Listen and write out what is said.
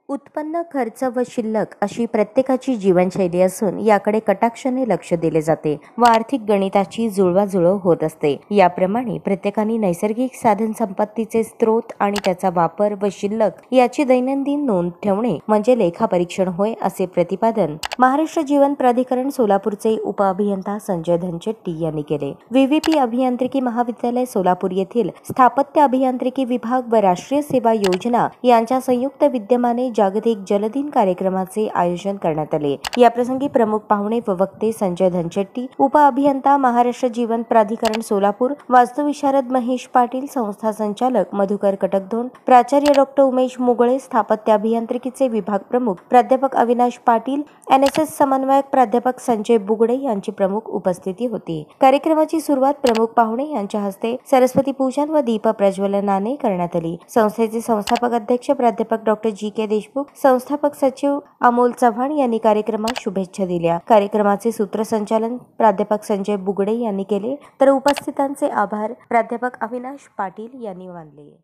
उत्पन्न, खर्च व शिल्लक अशी प्रत्येकाची जीवनशैली असून याकडे कटाक्षाने लक्ष दिले जाते व आर्थिक गणिताची जुळवाजुळव होत असते। याप्रमाणे प्रत्येकाने नैसर्गिक साधन संपत्तीचे स्रोत आणि त्याचा वापर व शिल्लक याची दैनंदिन नोंद ठेवणे म्हणजे लेखापरीक्षण होय, असे प्रतिपादन महाराष्ट्र जीवन प्राधिकरण सोलापूरचे उपअभियंता संजय धनचेट्टी यांनी केले। व्हीव्हीपी अभियांत्रिकी महाविद्यालय सोलापूर येथील स्थापत्य अभियांत्रिकी विभाग व राष्ट्रीय सेवा योजना यांच्या संयुक्त विद्यमाने जागतिक जलदिन कार्यक्रमाचे आयोजन करण्यात आले। याप्रसंगी प्रमुख पाहुणे व वक्ते संजय धनचेट्टी, उपअभियंता महाराष्ट्र जीवन प्राधिकरण सोलापूर, वास्तुविशारद महेश पाटील, संस्था संचालक मधुकर कटकधोंड, प्राचार्य डॉ. उमेश मुगळे, स्थापत्य अभियांत्रिकीचे विभाग प्रमुख प्राध्यापक अविनाश पाटील, एनएसएस समन्वयक प्राध्यापक संजय बुगडे यांची प्रमुख उपस्थिती होती। कार्यक्रमाची सुरुवात प्रमुख पाहुणे यांच्या हस्ते सरस्वती पूजन व दीप प्रज्वलनाने करण्यात आली। संस्थेचे संस्थापक अध्यक्ष प्राध्यापक डॉ. जी.के. देशमुख, संस्थापक सचिव अमोल चव्हाण यांनी कार्यक्रमास शुभेच्छा दिल्या। कार्यक्रमाचे सूत्रसंचालन प्राध्यापक संजय बुगडे यांनी केले, तर उपस्थितांचे आभार प्राध्यापक अविनाश पाटील यांनी मानले।